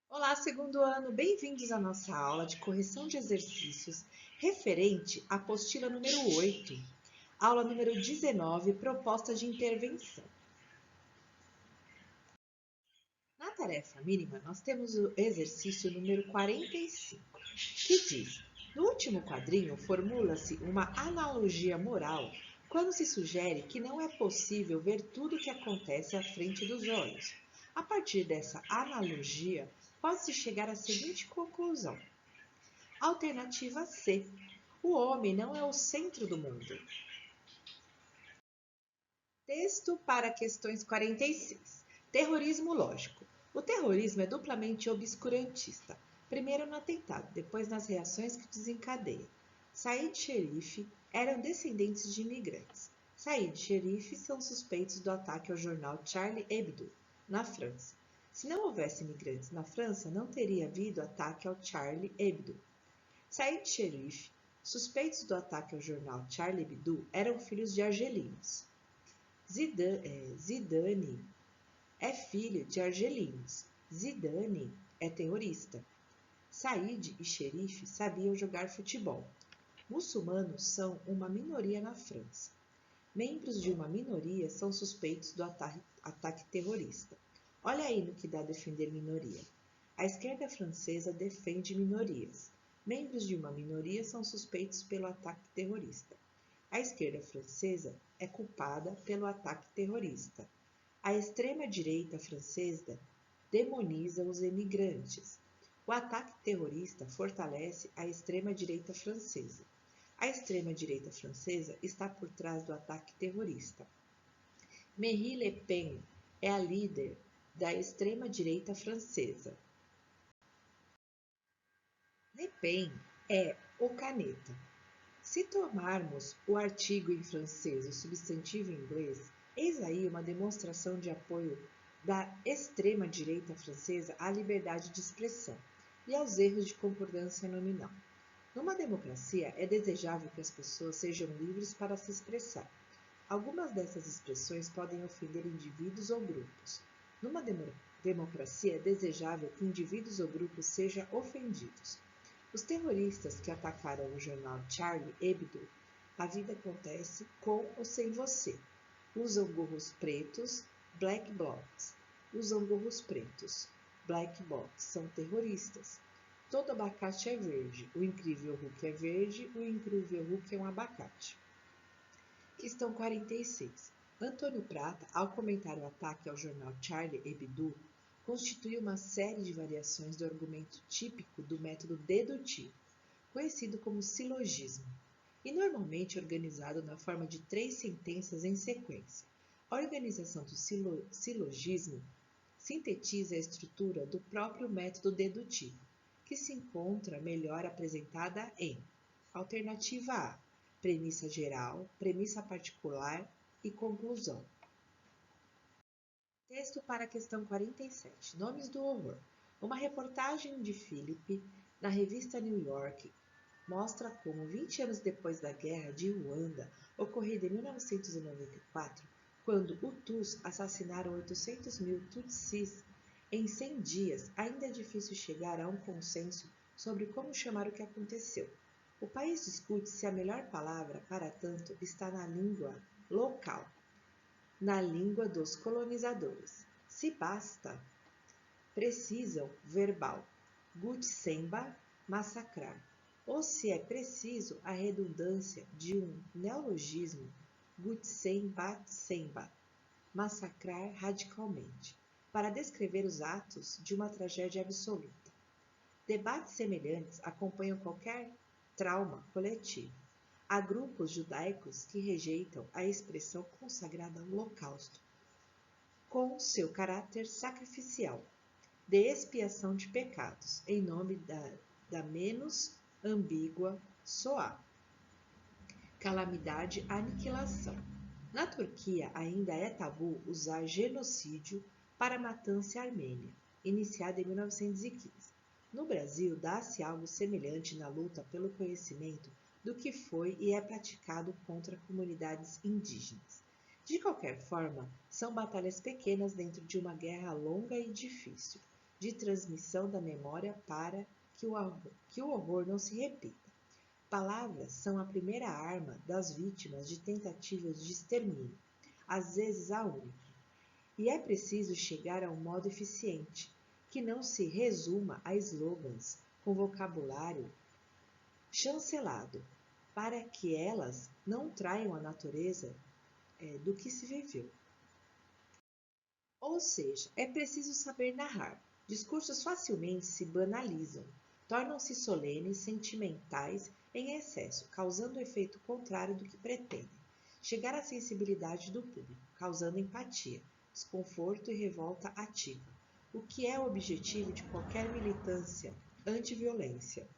Olá, segundo ano, bem-vindos à nossa aula de correção de exercícios referente à apostila número 8, aula número 19, proposta de intervenção. Na tarefa mínima, nós temos o exercício número 45, que diz: no último quadrinho, formula-se uma analogia moral quando se sugere que não é possível ver tudo o que acontece à frente dos olhos. A partir dessa analogia, pode-se chegar à seguinte conclusão. Alternativa C. O homem não é o centro do mundo. Texto para questões 46. Terrorismo lógico. O terrorismo é duplamente obscurantista. Primeiro no atentado, depois nas reações que desencadeia. Said Sherif eram descendentes de imigrantes. Said Sherif são suspeitos do ataque ao jornal Charlie Hebdo, na França. Se não houvesse imigrantes na França, não teria havido ataque ao Charlie Hebdo. Said Sherif, suspeitos do ataque ao jornal Charlie Hebdo, eram filhos de argelinos. Zidane é filho de argelinos. Zidane é terrorista. Said e Sherif sabiam jogar futebol. Muçulmanos são uma minoria na França. Membros de uma minoria são suspeitos do ataque terrorista. Olha aí no que dá defender minoria. A esquerda francesa defende minorias. Membros de uma minoria são suspeitos pelo ataque terrorista. A esquerda francesa é culpada pelo ataque terrorista. A extrema-direita francesa demoniza os emigrantes. O ataque terrorista fortalece a extrema-direita francesa. A extrema-direita francesa está por trás do ataque terrorista. Marine Le Pen é a líder da extrema-direita francesa. Le Pen é o caneta. Se tomarmos o artigo em francês e o substantivo em inglês, eis aí uma demonstração de apoio da extrema-direita francesa à liberdade de expressão e aos erros de concordância nominal. Numa democracia, é desejável que as pessoas sejam livres para se expressar. Algumas dessas expressões podem ofender indivíduos ou grupos. Numa democracia, é desejável que indivíduos ou grupos sejam ofendidos. Os terroristas que atacaram o jornal Charlie Hebdo, a vida acontece com ou sem você. Usam gorros pretos, black blocs. Usam gorros pretos, black blocs. São terroristas. Todo abacate é verde. O incrível Hulk é verde. O incrível Hulk é um abacate. Questão 46. Antônio Prata, ao comentar o ataque ao jornal Charlie Hebdo, constitui uma série de variações do argumento típico do método dedutivo, conhecido como silogismo, e normalmente organizado na forma de 3 sentenças em sequência. A organização do silogismo sintetiza a estrutura do próprio método dedutivo, que se encontra melhor apresentada em alternativa A, premissa geral, premissa particular e conclusão. Texto para a questão 47. Nomes do horror. Uma reportagem de Philip na revista New York mostra como, 20 anos depois da guerra de Ruanda, ocorrida em 1994, quando Hutus assassinaram 800 mil Tutsis em 100 dias, ainda é difícil chegar a um consenso sobre como chamar o que aconteceu. O país discute se a melhor palavra para tanto está na língua local, na língua dos colonizadores. Se basta, precisam verbal, Gutsemba, massacrar, ou se é preciso a redundância de um neologismo, Gutsemba, massacrar radicalmente, para descrever os atos de uma tragédia absoluta. Debates semelhantes acompanham qualquer trauma coletivo. Há grupos judaicos que rejeitam a expressão consagrada ao Holocausto, com seu caráter sacrificial, de expiação de pecados, em nome da menos ambígua Shoah, calamidade, aniquilação. Na Turquia ainda é tabu usar genocídio para a matança armênia, iniciada em 1915. No Brasil, dá-se algo semelhante na luta pelo conhecimento do que foi e é praticado contra comunidades indígenas. De qualquer forma, são batalhas pequenas dentro de uma guerra longa e difícil. de transmissão da memória para que o horror não se repita. Palavras são a primeira arma das vítimas de tentativas de extermínio, às vezes a única. E é preciso chegar a um modo eficiente, que não se resuma a slogans com vocabulário chancelado, para que elas não traiam a natureza do que se viveu. Ou seja, é preciso saber narrar. Discursos facilmente se banalizam, tornam-se solenes, sentimentais em excesso, causando o efeito contrário do que pretendem. Chegar à sensibilidade do público, causando empatia, desconforto e revolta ativa, o que é o objetivo de qualquer militância anti-violência.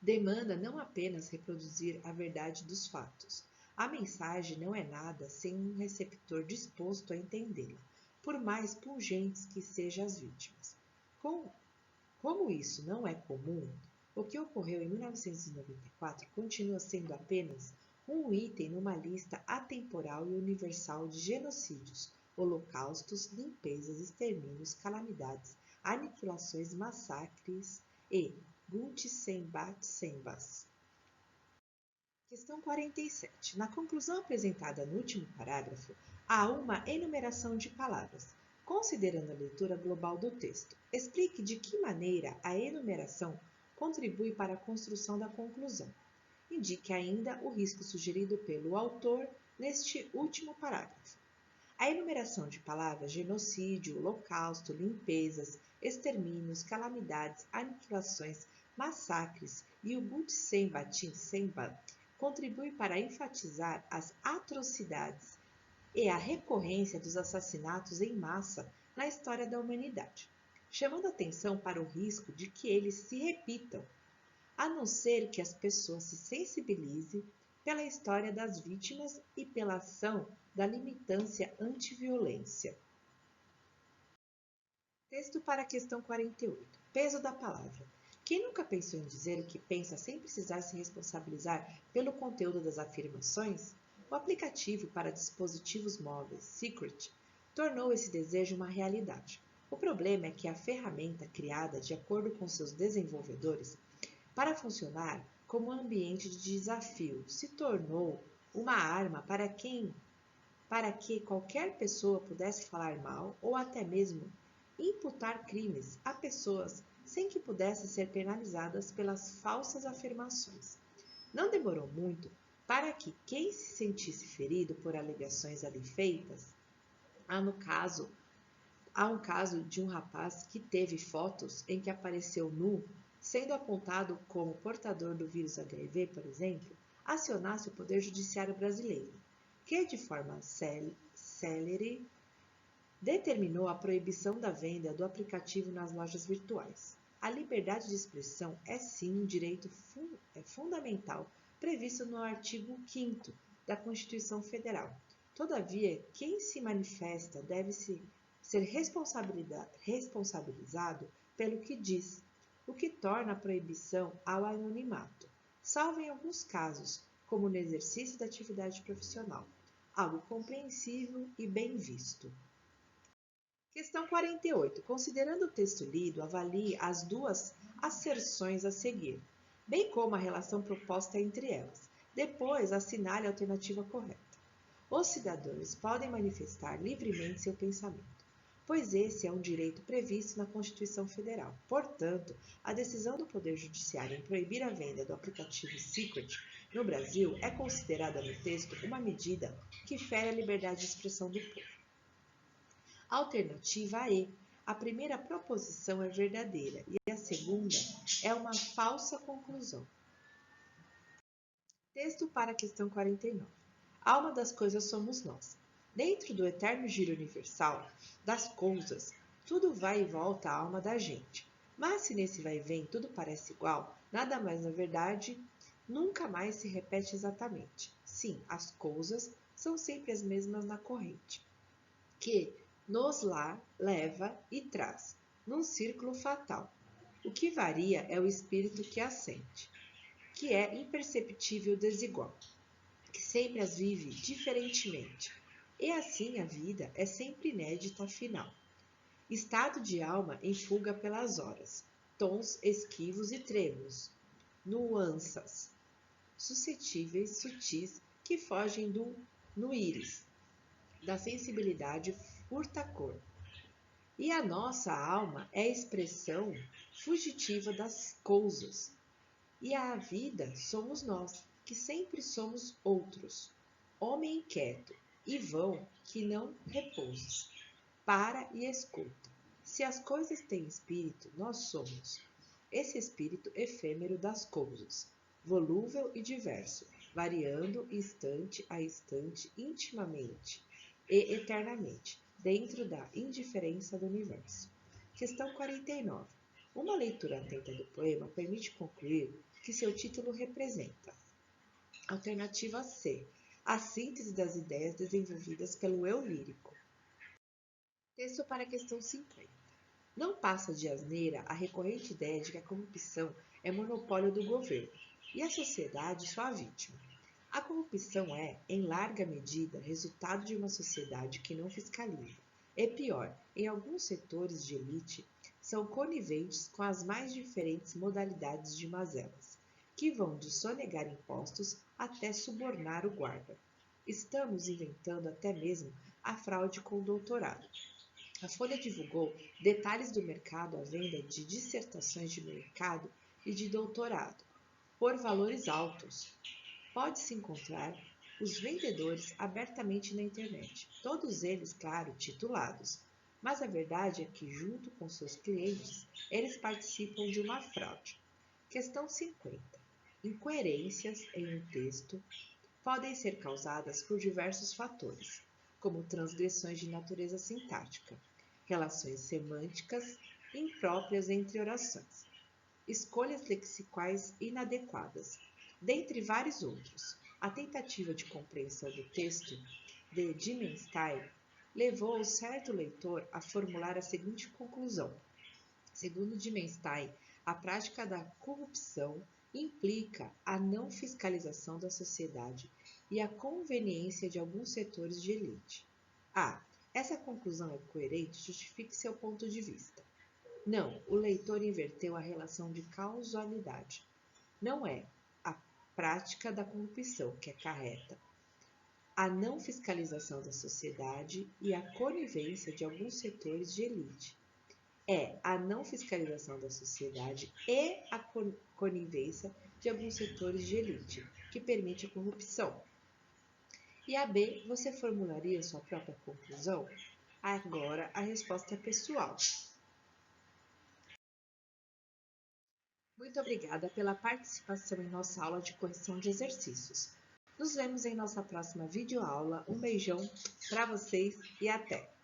Demanda não apenas reproduzir a verdade dos fatos. A mensagem não é nada sem um receptor disposto a entendê-la, por mais pungentes que sejam as vítimas. Como isso não é comum, o que ocorreu em 1994 continua sendo apenas um item numa lista atemporal e universal de genocídios, holocaustos, limpezas, extermínios, calamidades, aniquilações, massacres e Guntsembatsembas. Questão 47. Na conclusão apresentada no último parágrafo, há uma enumeração de palavras. Considerando a leitura global do texto, explique de que maneira a enumeração contribui para a construção da conclusão. Indique ainda o risco sugerido pelo autor neste último parágrafo. A enumeração de palavras genocídio, holocausto, limpezas, extermínios, calamidades, aniquilações, massacres e o Guntsemba contribui para enfatizar as atrocidades e a recorrência dos assassinatos em massa na história da humanidade, chamando atenção para o risco de que eles se repitam, a não ser que as pessoas se sensibilizem pela história das vítimas e pela ação da limitância antiviolência. Texto para a questão 48. Peso da palavra. Quem nunca pensou em dizer o que pensa sem precisar se responsabilizar pelo conteúdo das afirmações? O aplicativo para dispositivos móveis, Secret, tornou esse desejo uma realidade. O problema é que a ferramenta criada de acordo com seus desenvolvedores para funcionar como um ambiente de desafio se tornou uma arma para que qualquer pessoa pudesse falar mal ou até mesmo imputar crimes a pessoas sem que pudessem ser penalizadas pelas falsas afirmações. Não demorou muito para que quem se sentisse ferido por alegações ali feitas, há um caso de um rapaz que teve fotos em que apareceu nu, sendo apontado como portador do vírus HIV, por exemplo, acionasse o Poder Judiciário brasileiro, que de forma célere determinou a proibição da venda do aplicativo nas lojas virtuais. A liberdade de expressão é sim um direito fundamental previsto no artigo 5º da Constituição Federal. Todavia, quem se manifesta deve ser responsabilizado pelo que diz, o que torna a proibição ao anonimato, salvo em alguns casos, como no exercício da atividade profissional, algo compreensível e bem visto. Questão 48. Considerando o texto lido, avalie as duas asserções a seguir, bem como a relação proposta entre elas. Depois, assinale a alternativa correta. Os cidadãos podem manifestar livremente seu pensamento, pois esse é um direito previsto na Constituição Federal. Portanto, a decisão do Poder Judiciário em proibir a venda do aplicativo Secret no Brasil é considerada no texto uma medida que fere a liberdade de expressão do povo. Alternativa E. A primeira proposição é verdadeira e a segunda é uma falsa conclusão. Texto para a questão 49. Alma das coisas somos nós. Dentro do eterno giro universal das coisas, tudo vai e volta à alma da gente. Mas se nesse vai e vem tudo parece igual, nada mais na verdade, nunca mais se repete exatamente. Sim, as coisas são sempre as mesmas na corrente, que nos lá leva e traz, num círculo fatal. O que varia é o espírito que as sente, que é imperceptível desigual, que sempre as vive diferentemente. E assim a vida é sempre inédita afinal. Estado de alma em fuga pelas horas, tons esquivos e trêmulos, nuanças suscetíveis, sutis, que fogem no íris, da sensibilidade furta-cor. E a nossa alma é a expressão fugitiva das coisas. E a vida somos nós, que sempre somos outros. Homem inquieto e vão que não repousas. Para e escuta. Se as coisas têm espírito, nós somos. Esse espírito efêmero das coisas, volúvel e diverso, variando instante a instante, intimamente e eternamente, dentro da indiferença do universo. Questão 49. Uma leitura atenta do poema permite concluir que seu título representa. Alternativa C. A síntese das ideias desenvolvidas pelo eu lírico. Texto para a questão 50. Não passa de asneira a recorrente ideia de que a corrupção é monopólio do governo e a sociedade sua vítima. A corrupção é, em larga medida, resultado de uma sociedade que não fiscaliza. E pior, em alguns setores de elite, são coniventes com as mais diferentes modalidades de mazelas, que vão de sonegar impostos até subornar o guarda. Estamos inventando até mesmo a fraude com o doutorado. A Folha divulgou detalhes do mercado à venda de dissertações de mestrado e de doutorado, por valores altos. Pode-se encontrar os vendedores abertamente na internet, todos eles, claro, titulados. Mas a verdade é que, junto com seus clientes, eles participam de uma fraude. Questão 50. Incoerências em um texto podem ser causadas por diversos fatores, como transgressões de natureza sintática, relações semânticas impróprias entre orações, escolhas lexicais inadequadas, dentre vários outros. A tentativa de compreensão do texto de Dimenstein levou certo leitor a formular a seguinte conclusão. Segundo Dimenstein, a prática da corrupção implica a não fiscalização da sociedade e a conveniência de alguns setores de elite. A. Essa conclusão é coerente? Justifique seu ponto de vista. Não, o leitor inverteu a relação de causalidade. Não é a prática da corrupção que é carreta, a não fiscalização da sociedade e a conivência de alguns setores de elite. É a não fiscalização da sociedade e a conivência de alguns setores de elite, que permite a corrupção. E a B, você formularia sua própria conclusão? Agora a resposta é pessoal. Muito obrigada pela participação em nossa aula de correção de exercícios. Nos vemos em nossa próxima videoaula. Um beijão para vocês e até!